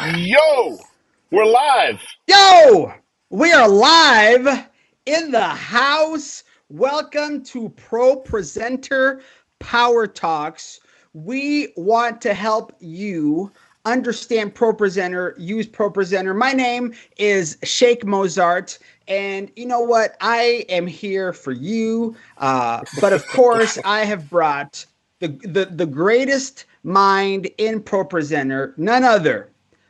Yo, we're live. Yo, we are live in the house. Welcome to Propresenter Power Talks. We want to help you understand Propresenter, use Propresenter. My name is Sheik Mozart, and you know what? I am here for you. But of course, I have brought the greatest mind in Propresenter, none other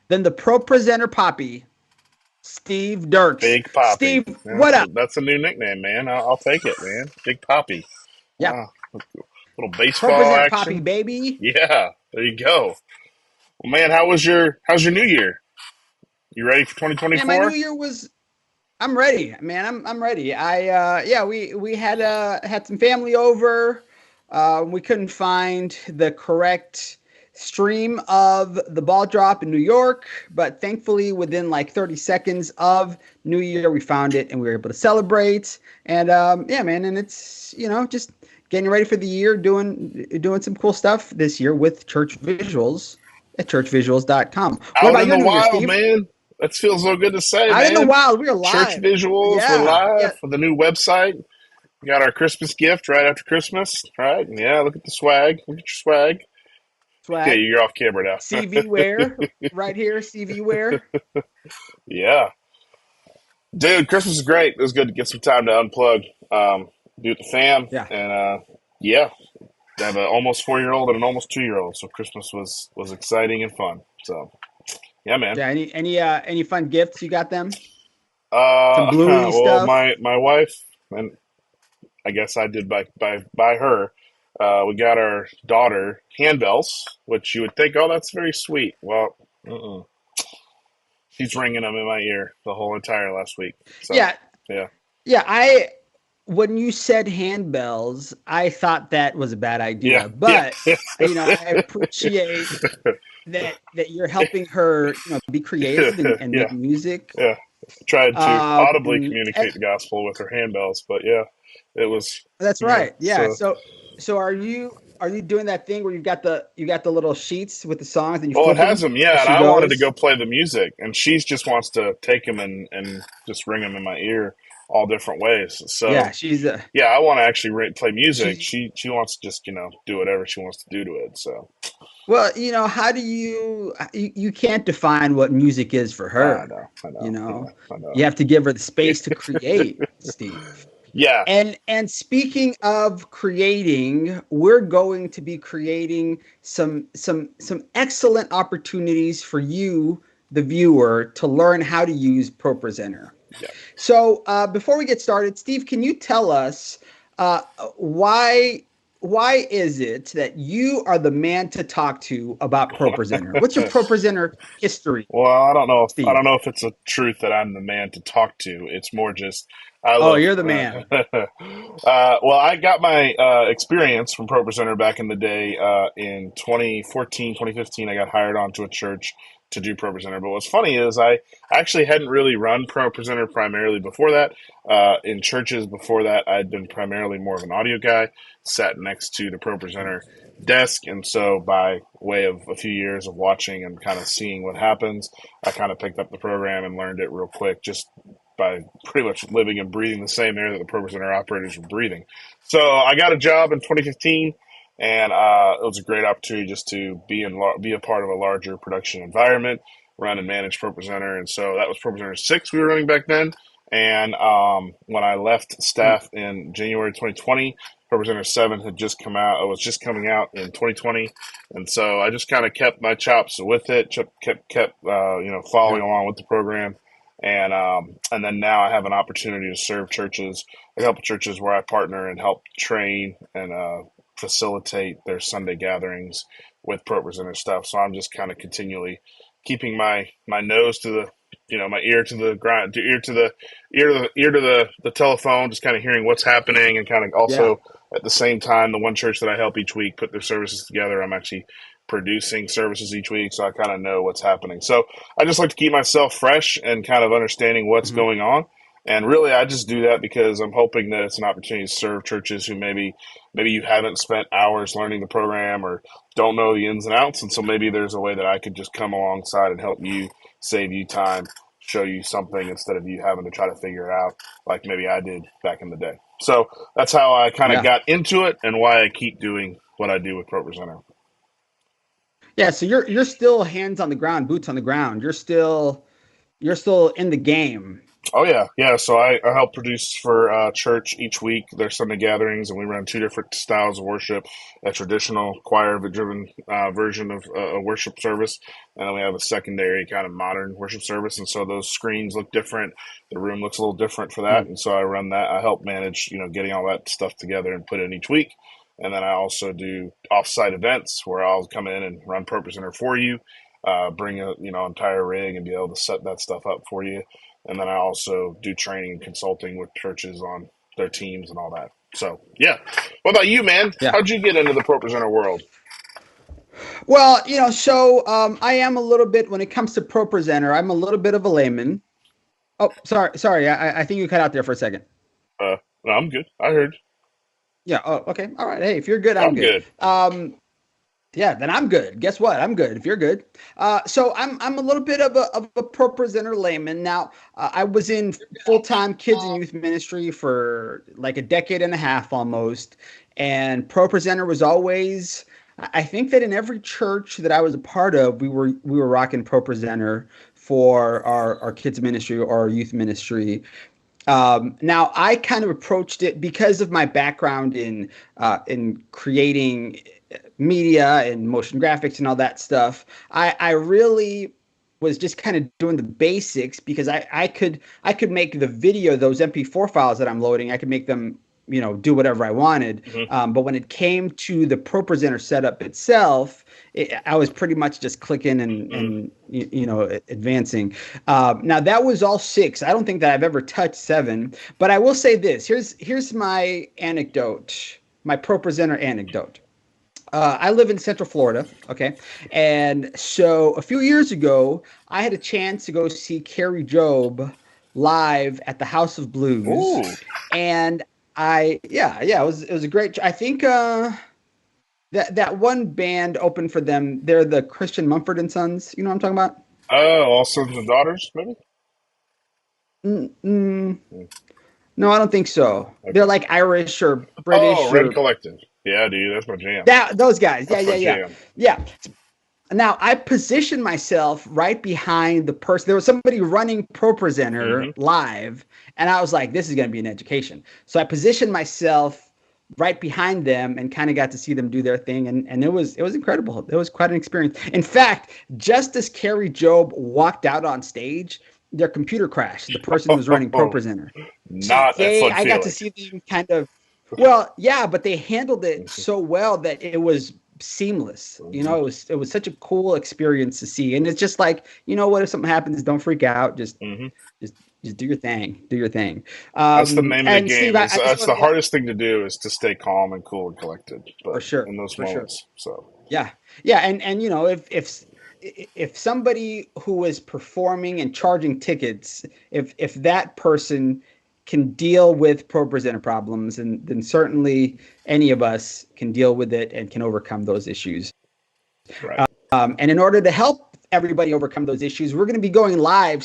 than the Propresenter Poppy, Steve Dirks. Big Poppy. Steve, Yeah, what up? that's a new nickname, man. I'll take it, man. Big Poppy. Yeah, Wow. Little baseball Propresenter Poppy, action. baby. Yeah, there you go. Well, man, how's your new year? You ready for Man, my new 2024? year was. I'm ready, man. I'm ready. Yeah, we had some family over. We couldn't find the correct stream of the ball drop in New York, but thankfully within like 30 seconds of New Year we found it and we were able to celebrate. And yeah, man, and it's just getting ready for the year, doing some cool stuff this year with church visuals at churchvisuals.com. What Out about in your the New Year, wild, Steve? man. That feels so good to say, Out in the man. wild, we are Church live. visuals, we're Yeah, live yeah, with the new website. We got our Christmas gift right after Christmas, right? Yeah, look at the swag. Look at your swag. Okay, swag. you're off camera now. CV wear right here. CV wear. Yeah. Dude, Christmas is great. It was good to get some time to unplug, be with the fam, Yeah, and yeah, I have an almost 4 year old and an almost 2 year old, so Christmas was exciting and fun. So yeah, man. yeah. Any fun gifts you got them? Some bluey Well, stuff. my wife and I guess I did by her. We got our daughter handbells, which you would think, oh, that's very sweet. Well, uh-uh. She's ringing them in my ear the whole entire last week. So Yeah, yeah, yeah. I When you said handbells, I thought that was a bad yeah, idea, yeah, but I appreciate that you're helping her, be creative and yeah, make music. yeah. Tried to audibly And communicate the gospel with her handbells, but yeah, it was that's yeah. right. Yeah. So So are you doing that thing where you got the little sheets with the songs and you well, it flip has them them, as yeah. And she I wanted to go goes? play the music, and she just wants to take them and just ring them in my ear all different ways. Yeah, So she's a yeah, I want to actually play music. she's She wants to just do whatever she wants to do to it. So well, how do you can't define what music is for I her. know, I You know, know, yeah, I know. you have to give her the space to create, Steve. Yeah, And speaking of creating, we're going to be creating some excellent opportunities for you, the viewer, to learn how to use ProPresenter. yeah. So before we get started, Steve, can you tell us uh, why why is it that you are the man to talk to about ProPresenter? What's your ProPresenter history, Well, I Steve? don't know if it's a truth that I'm the man to talk to. It's more just I Oh, love. you're the man. Well, I got my experience from ProPresenter back in the day. In 2014, 2015, I got hired onto a church to do ProPresenter. But what's funny is I actually hadn't really run ProPresenter primarily before that. In churches before that, I'd been primarily more of an audio guy, sat next to the ProPresenter desk. And so, by way of a few years of watching and kind of seeing what happens, I kind of picked up the program and learned it real quick just by pretty much living and breathing the same air that the ProPresenter operators were breathing. So, I got a job in 2015. And it was a great opportunity just to be a part of a larger production environment, run and manage ProPresenter. And so that was ProPresenter 6 we were running back then. And when I left staff in January 2020, Representative 7 had just come out. It was just coming out in 2020, and so I just kind of kept my chops with it, kept Yeah. following along with the program, and then now I have an opportunity to serve churches, a couple churches where I partner and help train and facilitate their Sunday gatherings with ProPresenter stuff. So I'm just kind of continually keeping my nose to the my ear to the grind, ear to the telephone, just kind of hearing what's happening, and kind of Yeah. also at the same time, the one church that I help each week put their services together, I'm actually producing services each week, so I kind of know what's happening. So I just like to keep myself fresh and kind of understanding what's Mhm. going on. And really, I just do that because I'm hoping that it's an opportunity to serve churches who maybe you haven't spent hours learning the program or don't know the ins and outs. And so maybe there's a way that I could just come alongside and help you, save you time, show you something instead of you having to try to figure it out like maybe I did back in the day. So that's how I kind of Yeah. got into it and why I keep doing what I do with Propresenter. Yeah, so you're still hands on the ground, boots on the ground. You're still in the game. Oh yeah, yeah. So I help produce for church each week. There's Sunday gatherings, and we run two different styles of worship: a traditional choir-driven version of a worship service, and then we have a secondary kind of modern worship service. And so those screens look different. The room looks a little different for that, Mm. and so I run that. I help manage, getting all that stuff together and put in each week. And then I also do off-site events where I'll come in and run ProPresenter for you, bring a entire rig and be able to set that stuff up for you, and then I also do training and consulting with churches on their teams and all that. So yeah. What about you, man? Yeah. How'd you get into the Pro Presenter world? Well, so I am a little bit when it comes to pro presenter. I'm a little bit of a layman. Oh, sorry. I think you cut out there for a second. No, I'm good. I heard. Yeah. Oh, okay. All right. Hey, if you're good, I'm I'm good. good. Yeah, then I'm good. Guess what? I'm good if you're good. So I'm a little bit of a pro presenter layman. Now, I was in full-time kids and youth ministry for like a decade and a half almost, and pro presenter was always. I think that in every church that I was a part of, we were rocking pro presenter for our kids ministry or our youth ministry. Now, I kind of approached it because of my background in creating media and motion graphics and all that stuff. I really was just kind of doing the basics because I could make the video, those MP4 files that I'm loading, I could make them do whatever I wanted. Hmm. But when it came to the ProPresenter setup itself, I was pretty much just clicking Mm. and advancing. Now that was all six. I don't think that I've ever touched seven. But I will say this: here's my anecdote, my ProPresenter anecdote. I live in Central Florida, okay, and so a few years ago, I had a chance to go see Carrie Job live at the House of Blues, Ooh. and yeah, it was a great. I think that one band opened for them. They're the Christian Mumford and Sons. You know what I'm talking about? Oh, all sons and daughters, maybe. Mm, Mm. no, I don't think so. They're Okay. like Irish or Oh, British Red or Collective. Yeah, dude, that's my jam. that those guys. Yeah, That's my yeah, yeah, jam. yeah. Now I positioned myself right behind the person. There was somebody running ProPresenter Hmm. live, and I was like, "This is going to be an education." So I positioned myself right behind them and kind of got to see them do their thing, and it was incredible. It was quite an experience. In fact, just as Carrie Job walked out on stage, their computer crashed. The person who was running Oh, ProPresenter. So not a they, fun I got to feeling. see them kind of well, yeah, but they handled it so well that it was seamless. Hmm. It was such a cool experience to see. And it's just like, what if something happens, don't freak out. Hmm. Just just do your thing. Do your thing. That's the name of the And Steve, game. I, Is I just that's the want yeah, hardest thing to do is to stay calm and cool and collected. for But sure. in those For sure. moments, so Yeah. Yeah, and if somebody who is performing and charging tickets, if that person can deal with pro presenter problems, and then certainly any of us can deal with it and can overcome those issues. right. And in order to help everybody overcome those issues, we're going to be going live,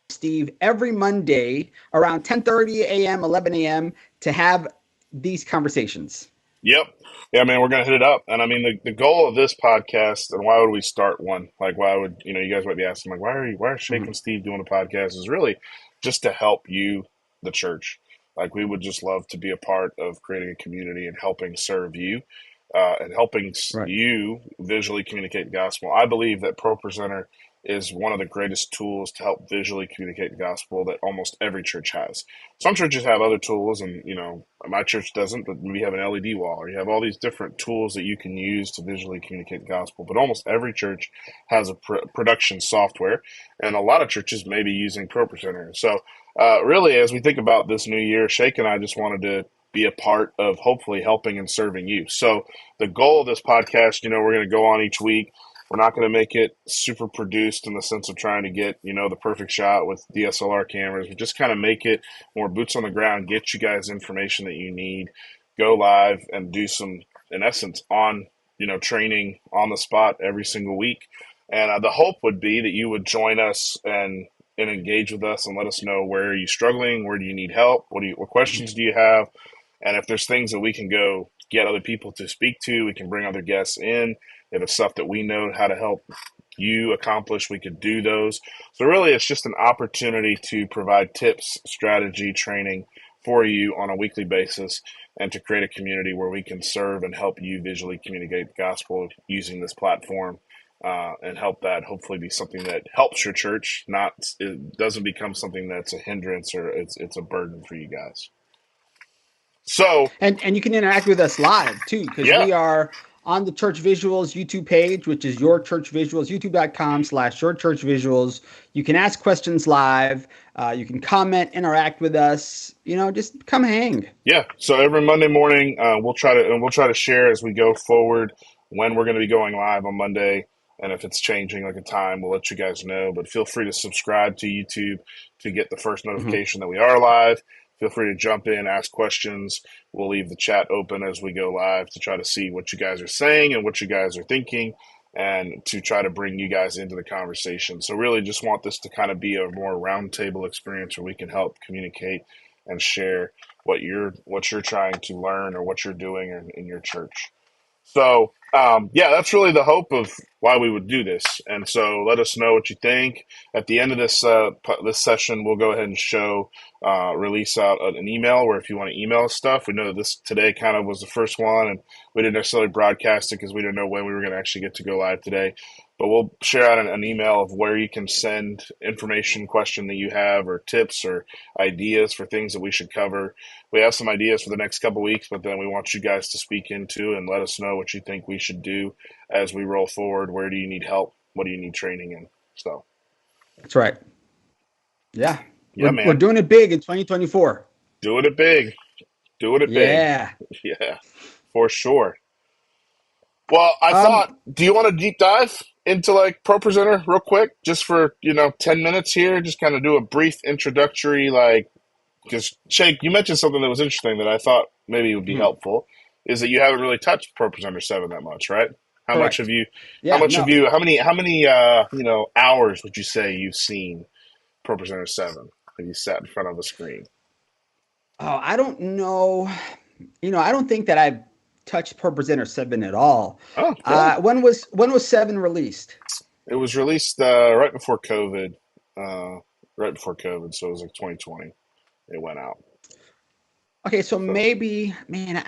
Steve, every Monday around 10:30 a.m., 11 a.m. to have these conversations. Yep. Yeah, man, we're gonna hit it up. And I mean the goal of this podcast and why would we start one? Like why would you guys might be asking like why are Sheik Mhm. and Steve doing a podcast is really just to help you, the church. Like we would just love to be a part of creating a community and helping serve you, and helping Right. you visually communicate the gospel. I believe that ProPresenter is one of the greatest tools to help visually communicate the gospel that almost every church has. Some churches have other tools, and my church doesn't, but we have an LED wall, or you have all these different tools that you can use to visually communicate the gospel. But almost every church has a production software, and a lot of churches may be using ProPresenter. So, really, as we think about this new year, Shake and I just wanted to be a part of hopefully helping and serving you. So, the goal of this podcast, we're going to go on each week. We're not going to make it super produced in the sense of trying to get, the perfect shot with DSLR cameras. We just kind of make it more boots on the ground, get you guys information that you need, go live and do some, in essence, on, training on the spot every single week. And the hope would be that you would join us and engage with us and let us know where are you struggling, where do you need help, what questions do you have, and if there's things that we can go get other people to speak to, we can bring other guests in. If it's stuff that we know how to help you accomplish, we could do those. So really, it's just an opportunity to provide tips, strategy, training for you on a weekly basis, and to create a community where we can serve and help you visually communicate the gospel using this platform, and help that hopefully be something that helps your church, not it doesn't become something that's a hindrance or it's a burden for you guys. So And you can interact with us live too, because yeah, we are on the Church Visuals YouTube page, which is Your Church Visuals, youtube.com/Your Church Visuals. You can ask questions live. You can comment, interact with us. Just come hang. yeah. So every Monday morning, we'll try to share as we go forward when we're going to be going live on Monday, and if it's changing like a time, we'll let you guys know. But feel free to subscribe to YouTube to get the first Mhm. notification that we are live. Feel free to jump in, ask questions. We'll leave the chat open as we go live to try to see what you guys are saying and what you guys are thinking, and to try to bring you guys into the conversation. So really just want this to kind of be a more roundtable experience where we can help communicate and share what you're trying to learn or what you're doing in your church. So, yeah, that's really the hope of why we would do this. And so, let us know what you think. At the end of this session, we'll go ahead and release out an email where if you want to email us stuff. We know that this today kind of was the first one, and we didn't necessarily broadcast it because we didn't know when we were going to actually get to go live today. But we'll share out an email of where you can send information, question that you have, or tips or ideas for things that we should cover. We have some ideas for the next couple of weeks, but then we want you guys to speak into and let us know what you think we should do as we roll forward. Where do you need help? What do you need training in? So, That's right. Yeah. yeah, We're man, doing it big in 2024. doing it big, doing it big. Yeah. Yeah, for sure. Well, I thought, Um, do you want to deep dive into like ProPresenter real quick, just for 10 minutes here? Just kind of do a brief introductory, like, because Sheik, you mentioned something that was interesting that I thought maybe would be mhm, helpful, is that you haven't really touched ProPresenter 7 that much, right? How much have correct. you? How Yeah, much have no. you? How many hours would you say you've seen ProPresenter 7? Have you sat in front of a screen? Oh, I don't know. I don't think that I've touched Per Presenter 7 at all. Oh, really? When was 7 released? It was released right before COVID. Uh, right before COVID, so it was like 2020. It went out. Okay, so So, maybe, man,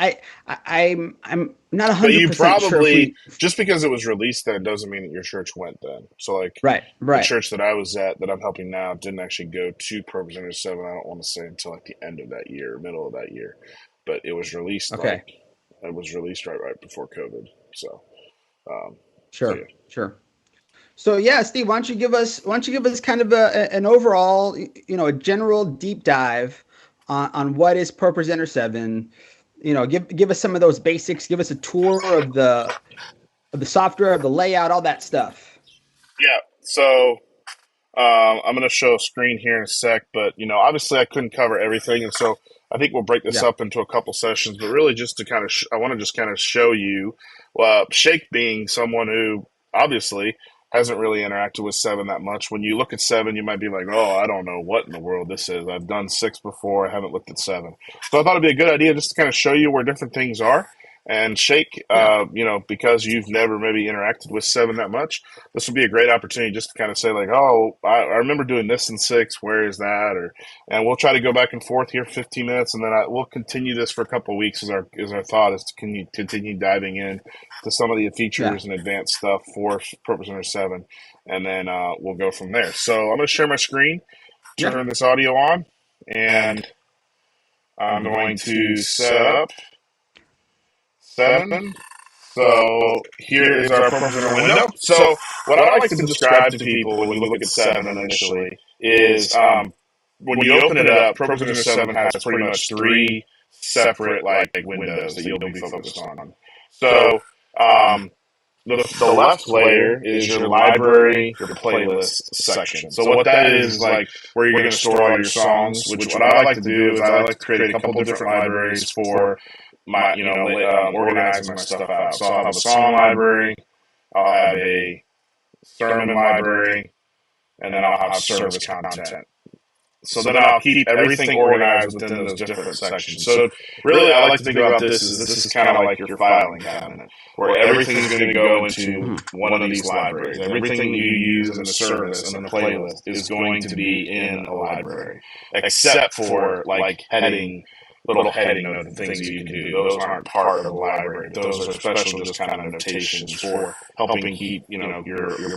I'm not but you 100% sure if probably we. just because it was released then doesn't mean that your church went then. So like Right, the right. church that I was at that I'm helping now didn't actually go to Propresenter 7. I don't want to say until like the end of that year, middle of that year, but Okay, it was released right before COVID. So um, so sure, yeah. sure. So yeah, Steve, why don't you give us kind of an overall, a general deep dive on what is Per Presenter 7? Give us some of those basics. Give us a tour of the software, of the layout, all that stuff. Yeah. So I'm going to show a screen here in a sec, but obviously I couldn't cover everything, and so I think we'll break this Yeah, up into a couple sessions. But really, just to kind of, I want to just kind of show you, Shake being someone who obviously hasn't really interacted with 7 that much. When you look at 7, you might be like, "Oh, I don't know what in the world this is. I've done 6 before. I haven't looked at 7." So I thought it'd be a good idea just to kind of show you where different things are. And Shake, yeah, because you've never maybe interacted with 7 that much, this would be a great opportunity just to kind of say like, oh, I remember doing this in 6. Where is that? And we'll try to go back and forth here for 15 minutes, and then we'll continue this for a couple of weeks. As our thought is to continue diving in to some of the yeah, features and advanced stuff for ProPresenter 7, and then we'll go from there. So I'm going to share my screen, yeah. turn this audio on, and I'm going to set up 7. So here is our ProPresenter window. So what I like to describe to people when you look at 7 initially is when you open it up, ProPresenter 7 has pretty much 3 separate like windows that you'll be focused on. So the left layer is your library, your playlist section. So what that is like where you're going to store all your songs. Which what I like to do is I like to create a couple different libraries for my organizing my stuff out. So I'll have a song library, I'll have a sermon library, and then I'll have service content. So then I'll keep everything organized within those different sections. So really, I like to think about this is kind of like your filing cabinet, where everything's going to go into one of these libraries. Everything you use in a service and in a playlist is going to be in a library, except for like little heading note things that you can do. Those aren't part of the library. Those are special, just kind of notations for helping keep your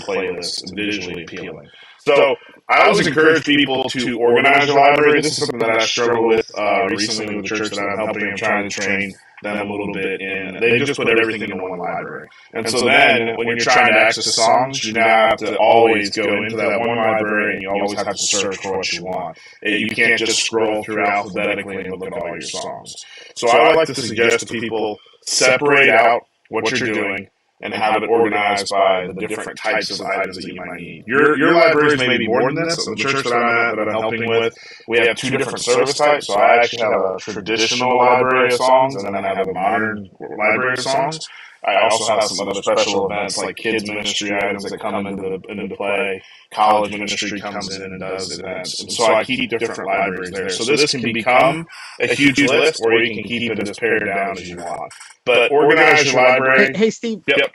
playlist visually appealing. So I always encourage people to organize your library. This is something that I struggle with recently with the church that I'm helping. I'm trying to train them a little bit in. They just put everything in one library. And so then when you're trying to access songs, you now have to always go into that one library and you always have to search for what you want. You can't just scroll through alphabetically and look at all your songs. So I like to suggest to people separate out what you're doing and have it organized by the different types of items that you might need. Your libraries may be more than this. The church that I'm at, that I'm helping with, we have two different service types. So I actually have a traditional library of songs, and then I have a modern library of songs. I also have some other special events like kids ministry items that come into play. College ministry comes in and does events. And so I keep different libraries there. So this can become a huge list, or you can keep it as pared down as you want. But organize your library. Hey, Steve. Yep.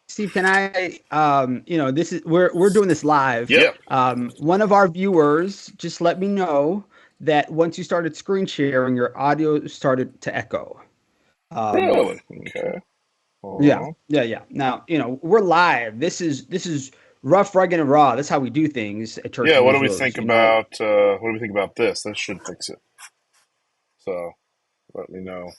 Steve, can I, this is we're doing this live. Yep. One of our viewers just let me know that once you started screen sharing, your audio started to echo. Really? Okay. Yeah. Now, we're live. This is rough, rugged, and raw. That's how we do things at Church. Yeah. What do we think about? What do we think about this? This should fix it. So, let me know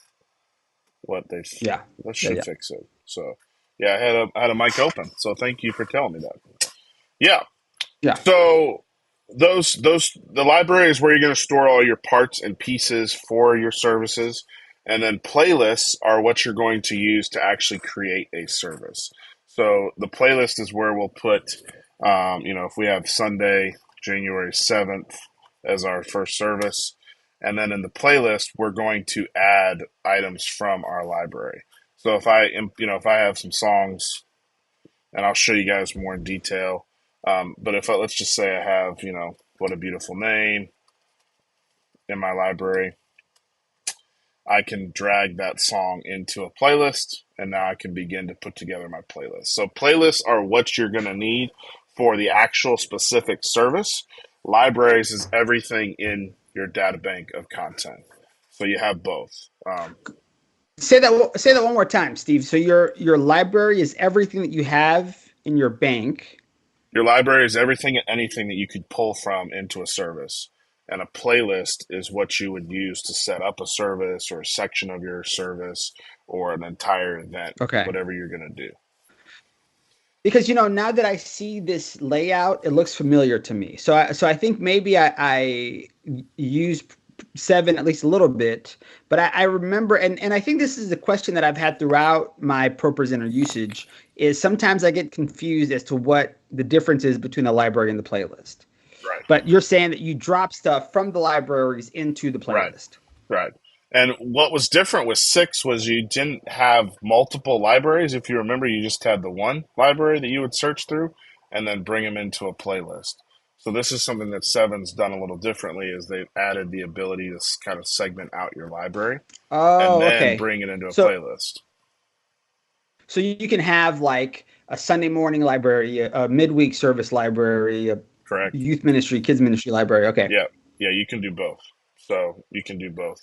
what they. Yeah. That should fix it. So. Yeah, I had a mic open, so thank you for telling me that. Yeah. So the library is where you're going to store all your parts and pieces for your services, and then playlists are what you're going to use to actually create a service. So the playlist is where we'll put, if we have Sunday, January 7th as our first service, and then in the playlist we're going to add items from our library. So if I have some songs, and I'll show you guys more in detail, but let's just say I have, What a Beautiful Name in my library, I can drag that song into a playlist, and now I can begin to put together my playlist. So playlists are what you're going to need for the actual specific service. Libraries is everything in your data bank of content. So you have both. Say that one more time, Steve. So your library is everything that you have in your bank. Your library is everything and anything that you could pull from into a service. And a playlist is what you would use to set up a service or a section of your service or an entire event, whatever you're going to do. Because, now that I see this layout, it looks familiar to me. So I think maybe I use 7 at least a little bit, but I remember, and I think this is a question that I've had throughout my ProPresenter usage, is sometimes I get confused as to what the difference is between the library and the playlist. Right. But you're saying that you drop stuff from the libraries into the playlist. Right. And what was different with 6 was you didn't have multiple libraries. If you remember, you just had the one library that you would search through and then bring them into a playlist. So this is something that 7's done a little differently, is they've added the ability to kind of segment out your library and then bring it into a playlist. So you can have like a Sunday morning library, a midweek service library, a correct youth ministry, kids ministry library. Okay. Yeah, you can do both. So you can do both.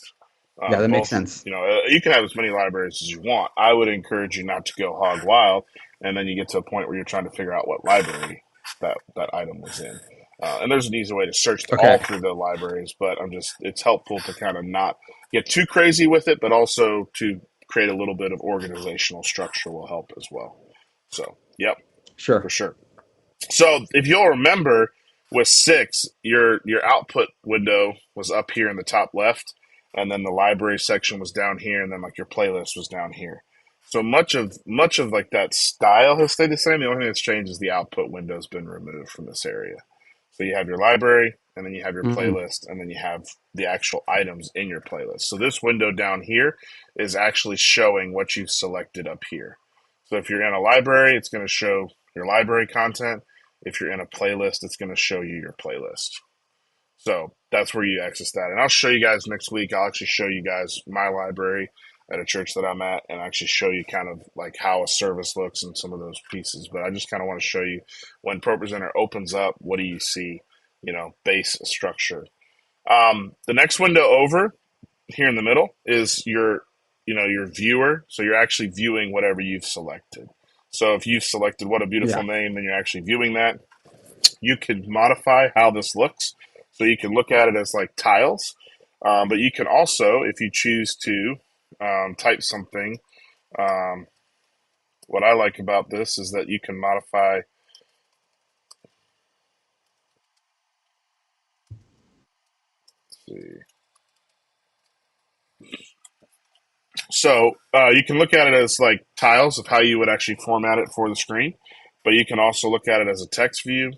That makes sense. You can have as many libraries as you want. I would encourage you not to go hog wild, and then you get to a point where you're trying to figure out what library that item was in. And there's an easy way to search all through the libraries, but it's helpful to kind of not get too crazy with it, but also to create a little bit of organizational structure will help as well. So, yep. Sure. For sure. So if you'll remember with 6, your output window was up here in the top left, and then the library section was down here, and then like your playlist was down here. So much of like that style has stayed the same. The only thing that's changed is the output window's been removed from this area. So you have your library, and then you have your Mm. playlist, and then you have the actual items in your playlist. So this window down here is actually showing what you've selected up here. So if you're in a library, it's going to show your library content. If you're in a playlist, it's going to show you your playlist. So that's where you access that. And I'll show you guys next week. I'll actually show you guys my library at a church that I'm at and actually show you kind of like how a service looks and some of those pieces. But I just kind of want to show you when Propresenter opens up, what do you see? Base structure. The next window over here in the middle is your viewer. So you're actually viewing whatever you've selected. So if you've selected What a Beautiful Yeah. Name, then you're actually viewing that. You can modify how this looks. So you can look at it as like tiles, but you can also, if you choose to type something, um, what I like about this is that you can modify. Let's see. So you can look at it as like tiles of how you would actually format it for the screen, but you can also look at it as a text view,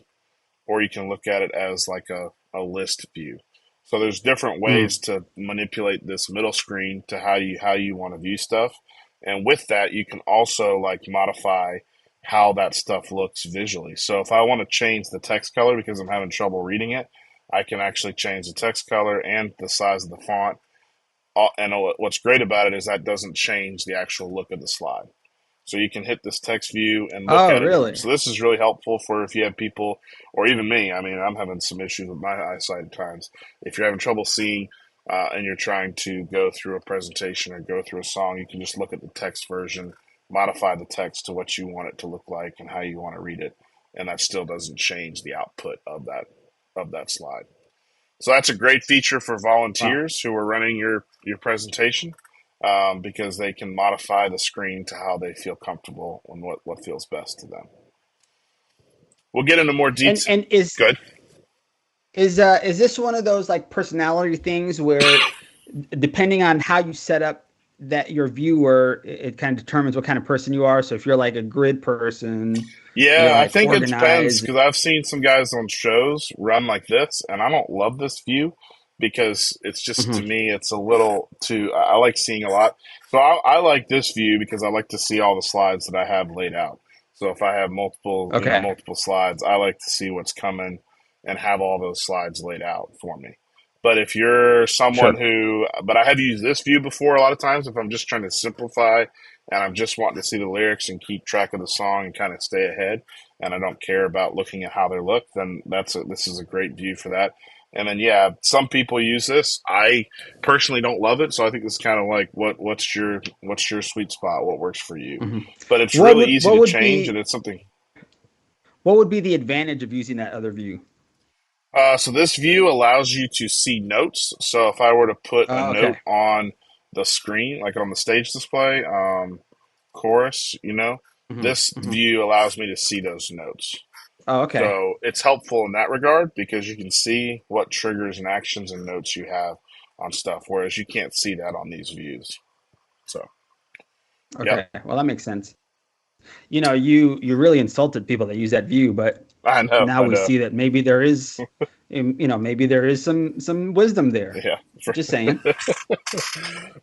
or you can look at it as like a list view. So there's different ways Mm. to manipulate this middle screen to how you want to view stuff. And with that, you can also like modify how that stuff looks visually. So if I want to change the text color because I'm having trouble reading it, I can actually change the text color and the size of the font. And what's great about it is that doesn't change the actual look of the slide. So you can hit this text view and look Oh, at it. really? So this is really helpful for if you have people, or even me. I mean, I'm having some issues with my eyesight at times. If you're having trouble seeing and you're trying to go through a presentation or go through a song, you can just look at the text version, modify the text to what you want it to look like and how you want to read it, and that still doesn't change the output of that slide. So that's a great feature for Wow. volunteers who are running your presentation because they can modify the screen to how they feel comfortable and what feels best to them. We'll get into more And detail. and is Good. is this one of those like personality things where depending on how you set up that your viewer, it kind of determines what kind of person you are. So if you're like a grid person, you're Yeah, I like think it depends organized. because I've seen some guys on shows run like this, and I don't love this view because it's just to Mhm. me it's a little too. I like seeing a lot, so I like this view because I like to see all the slides that I have laid out. So if I have multiple, Okay, multiple slides, I like to see what's coming and have all those slides laid out for me. But if you're someone sure. but I have used this view before a lot of times if I'm just trying to simplify and I'm just wanting to see the lyrics and keep track of the song and kind of stay ahead, and I don't care about looking at how they look, then this is a great view for that. And then yeah, some people use this. I personally don't love it, so I think this is kind of like what's your sweet spot, what works for you. Hmm. But it's What really would easy what to would change, be and it's something. what would be the advantage of using that other view? So this view allows you to see notes. So if I were to put a note Okay. on the screen, like on the stage display, chorus, Hmm. this Hmm. view allows me to see those notes. Oh, okay. So it's helpful in that regard because you can see what triggers and actions and notes you have on stuff, whereas you can't see that on these views. So, yep, Okay. Well, that makes sense. You really insulted people that use that view, but I know, now I we know. see that maybe there is, maybe there is some wisdom there. Yeah. Just saying.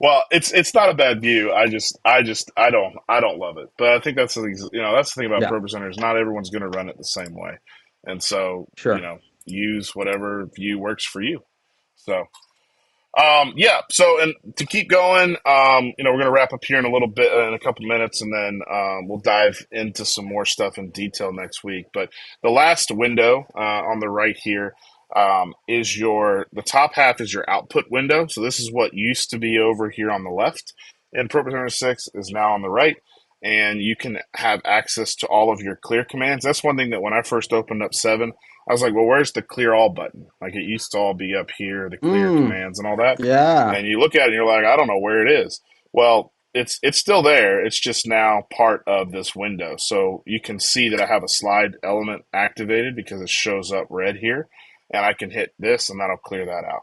Well, it's not a bad view. I don't love it, but I think that's the thing about Yeah. pro presenters. Not everyone's going to run it the same way, and so Sure. use whatever view works for you. So yeah. So, and to keep going, we're going to wrap up here in a little bit, in a couple minutes, and then we'll dive into some more stuff in detail next week. But the last window on the right here is the top half is your output window. So this is what used to be over here on the left, and Propresenter 6 is now on the right. And you can have access to all of your clear commands. That's one thing that when I first opened up 7, I was like, well, where's the clear all button? Like it used to all be up here, the clear Mm, commands and all that. yeah. And you look at it and you're like, I don't know where it is. Well, it's still there. It's just now part of this window. So you can see that I have a slide element activated because it shows up red here. And I can hit this and that'll clear that out.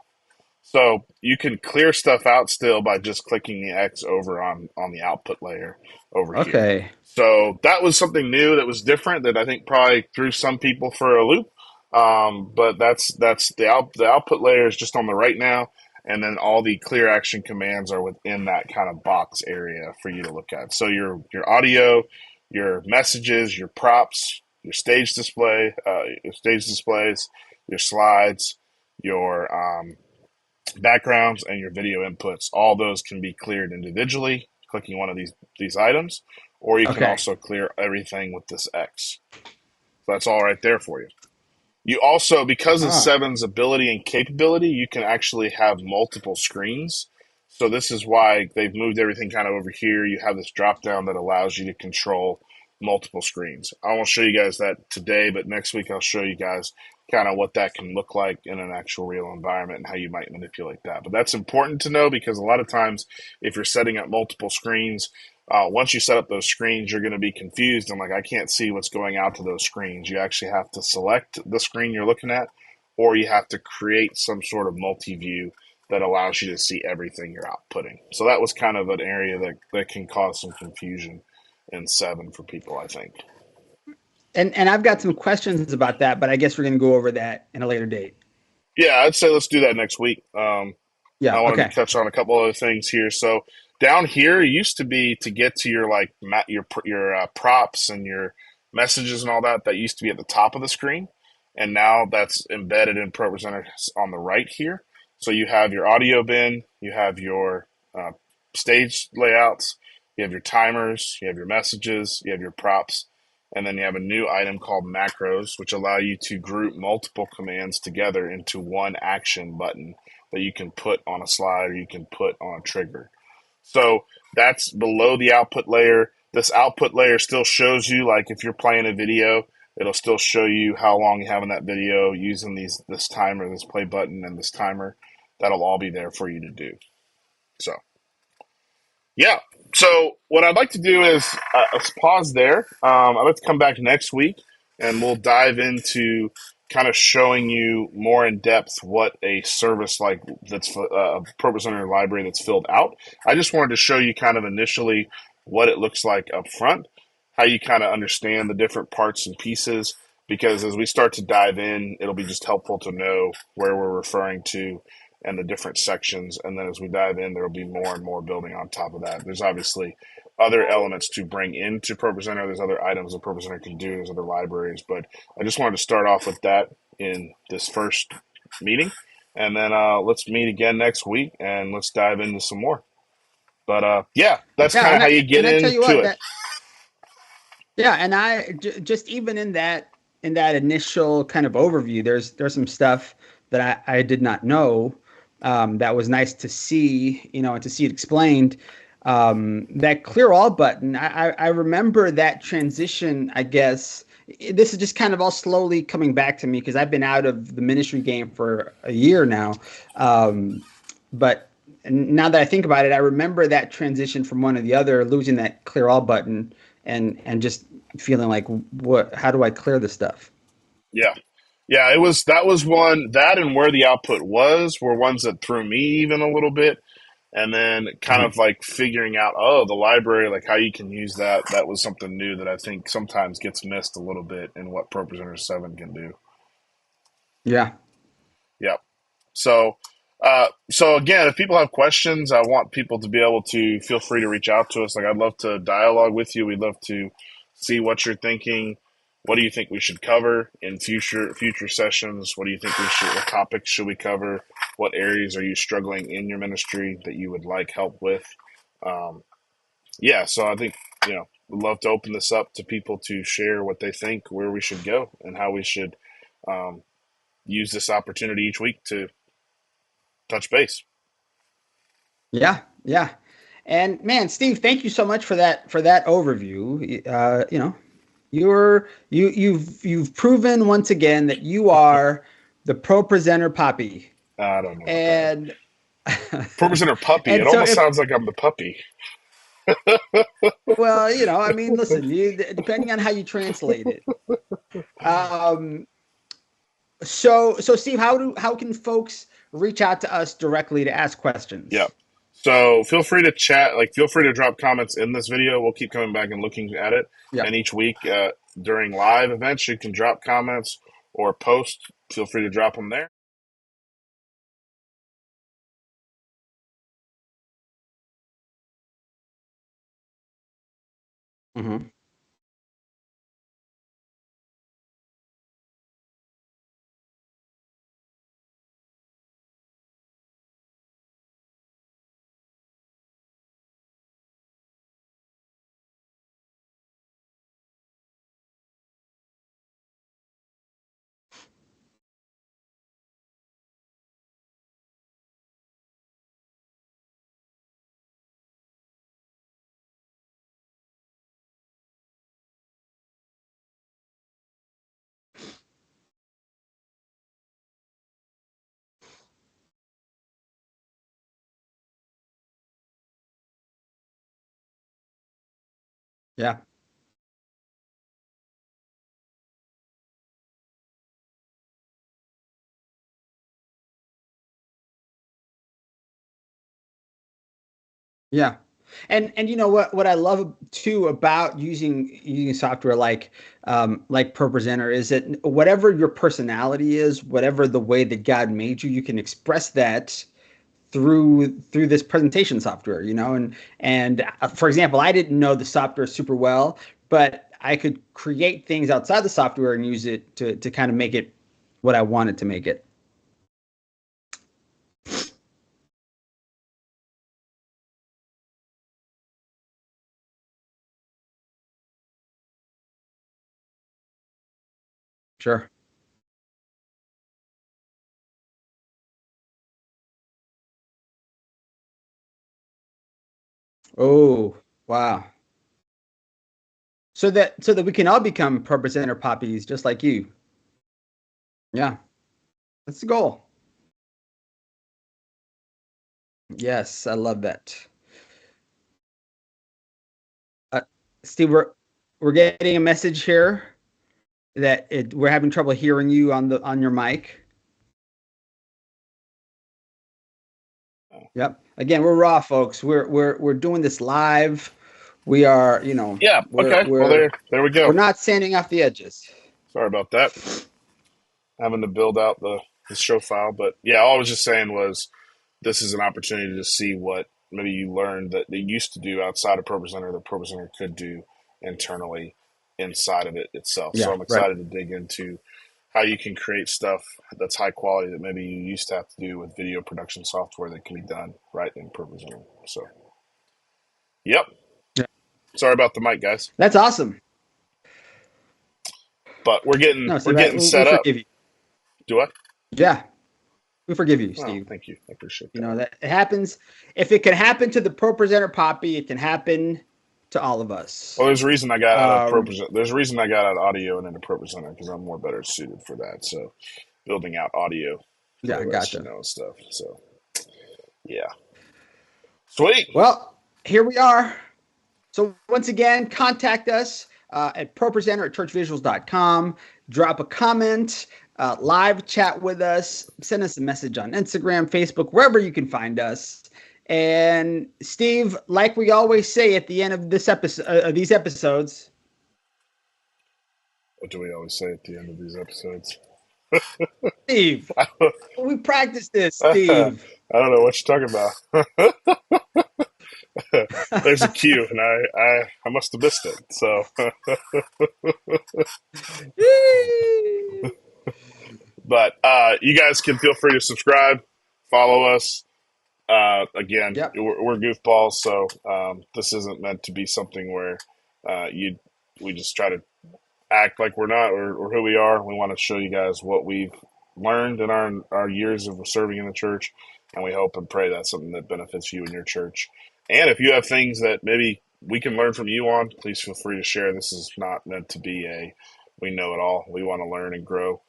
So you can clear stuff out still by just clicking the X over on the output layer over here. Okay. So that was something new that was different that I think probably threw some people for a loop. But that's the output layer is just on the right now, and then all the clear action commands are within that kind of box area for you to look at. So your audio, your messages, your props, your your stage displays, your slides, your backgrounds, and your video inputs. All those can be cleared individually, clicking one of these items, or you can Okay. also clear everything with this X. So that's all right there for you. You also, because of Ah. Seven's ability and capability, you can actually have multiple screens. So this is why they've moved everything kind of over here. You have this drop down that allows you to control multiple screens. I won't show you guys that today, but next week I'll show you guys kind of what that can look like in an actual real environment and how you might manipulate that. But that's important to know because a lot of times if you're setting up multiple screens, once you set up those screens, you're going to be confused and like, I can't see what's going out to those screens. You actually have to select the screen you're looking at, or you have to create some sort of multi-view that allows you to see everything you're outputting. So that was kind of an area that can cause some confusion in 7 for people, I think. And I've got some questions about that, but I guess we're going to go over that in a later date. Yeah, I'd say let's do that next week. I Yeah. wanted to Okay. touch on a couple other things here. So down here it used to be to get to your like your props and your messages and all that. That used to be at the top of the screen, and now that's embedded in ProPresenter on the right here. So you have your audio bin, you have your stage layouts, you have your timers, you have your messages, you have your props, and then you have a new item called macros, which allow you to group multiple commands together into one action button that you can put on a slide or you can put on a trigger. So that's below the output layer. This output layer still shows you, like if you're playing a video, it'll still show you how long you have in that video using this timer, this play button, and this timer. That'll all be there for you to do. So yeah. So what I'd like to do is let's pause there. I'd like to come back next week and we'll dive into kind of showing you more in depth what a service like that's a ProPresenter library that's filled out. I just wanted to show you kind of initially what it looks like up front, how you kind of understand the different parts and pieces, because as we start to dive in, it'll be just helpful to know where we're referring to and the different sections. And then as we dive in, there will be more and more building on top of that. There's obviously other elements to bring into ProPresenter. There's other items that ProPresenter can do. There's other libraries. But I just wanted to start off with that in this first meeting. And then let's meet again next week and let's dive into some more. But yeah, that's Yeah. kind of And how you get I tell you into what, it. that yeah, and just even in that initial kind of overview, there's some stuff that I did not know, that was nice to see, and to see it explained. That clear all button, I remember that transition. I guess this is just kind of all slowly coming back to me because I've been out of the ministry game for a year now. But now that I think about it, I remember that transition from one to the other, losing that clear all button and just feeling like, what? How do I clear this stuff? Yeah. Yeah, it was that was one that and where the output was were ones that threw me even a little bit. And then kind Uh-huh. of like figuring out, oh, the library, like how you can use that. That was something new that I think sometimes gets missed a little bit in what ProPresenter 7 can do. Yeah. Yep. So, so again, if people have questions, I want people to be able to feel free to reach out to us. Like I'd love to dialogue with you. We'd love to see what you're thinking. What do you think we should cover in future sessions? What do you think we should? What topics should we cover? What areas are you struggling in your ministry that you would like help with? Um, yeah, so I think we'd love to open this up to people to share what they think, where we should go, and how we should um, use this opportunity each week to touch base. Yeah. Yeah. And man, Steve, thank you so much for that overview. You've proven once again that you are the pro presenter Poppy. I don't know about that. And Propresenter Puppy. It and so almost if sounds like I'm the puppy. well, I mean, listen, depending on how you translate it. So Steve, how can folks reach out to us directly to ask Yeah. questions. So feel free to chat. Like, feel free to drop comments in this video. We'll keep coming back and looking at it. Yeah. And each week during live events, you can drop comments or post. Feel free to drop them there. Mm-hmm. Yeah. Yeah. And you know what I love too about using software like ProPresenter is that whatever your personality is, whatever the way that God made you, you can express that through this presentation software, you know. And for example, I didn't know the software super well, but I could create things outside the software and use it to kind of make it what I wanted to make it. Sure. Oh, wow. So that we can all become ProPresenter poppies just like you. Yeah, that's the goal. Yes, I love that. Uh, Steve, we're getting a message here that we're having trouble hearing you on your mic. Yep. Again, we're raw, folks. We're doing this live. We are, you know, Yeah. we're Okay. Well, we're there we we're go. not sanding off the edges. Sorry about that. Having to build out the show file, but yeah, all I was just saying was this is an opportunity to see what maybe you learned that they used to do outside of ProPresenter that ProPresenter could do internally inside of it itself. So Yeah, I'm right. excited to dig into how you can create stuff that's high quality that maybe you used to have to do with video production software that can be done right in ProPresenter. So, yep. Yeah. Sorry about the mic, guys, That's awesome. but we're getting No, we're Steve, getting we set up. forgive you. Do I? Yeah, we forgive you, Oh, Steve. thank you. I appreciate You that. know that it happens. If it can happen to the ProPresenter Poppy, it can happen to all of Well, us. there's a reason I got out of Um, ProPresenter. There's a reason I got out of audio and into ProPresenter because I'm more better suited for that. So building out audio for yeah, the I rest, you gotcha. know, and stuff. So yeah, sweet. Well, here we are. So once again, contact us at propresenter at churchvisuals.com. Drop a comment, live chat with us, send us a message on Instagram, Facebook, wherever you can find us. And Steve, like we always say at the end of this episode, these episodes, What do we always say at the end of these episodes? Steve, I we practiced this, don't Steve. know what you're talking about. There's a cue, and I must have missed it. So, but you guys can feel free to subscribe, follow us. Again, Yep. we're goofballs, so this isn't meant to be something where you we just try to act like we're not or who we are. We want to show you guys what we've learned in our years of serving in the church, and we hope and pray that's something that benefits you and your church. And if you have things that maybe we can learn from you on, please feel free to share. This is not meant to be a we know it all. We want to learn and grow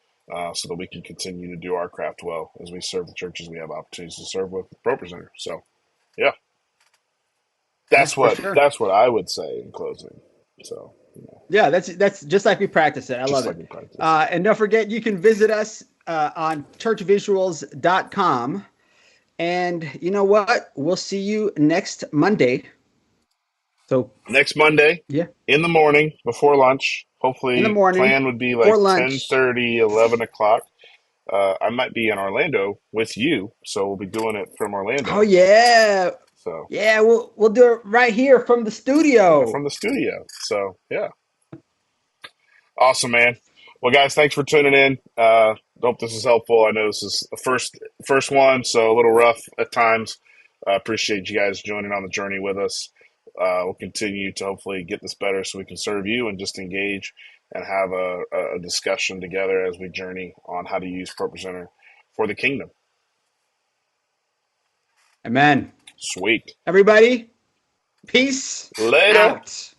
so that we can continue to do our craft well as we serve the churches we have opportunities to serve with ProPresenter. So, yeah, Yeah, for sure. that's what I would say in closing. So, you know, Yeah, that's just like we practice it. I love just like it. in practice. And don't forget, you can visit us on churchvisuals.com. And you know what? We'll see you next Monday. So, Next Monday yeah, in the morning before lunch. in the Hopefully, morning plan would be for like lunch. 10:30, 11 o'clock. I might be in Orlando with you, so we'll be doing it from Oh Orlando. yeah. So Yeah, we'll do it right here from the yeah, studio. from the studio. So yeah, awesome, man. Well, guys, thanks for tuning in. Hope this is helpful. I know this is the first one, so a little rough at times. I appreciate you guys joining on the journey with us. We'll continue to hopefully get this better so we can serve you and just engage and have a discussion together as we journey on how to use ProPresenter for the kingdom. Amen. Sweet. Everybody, peace Later. out.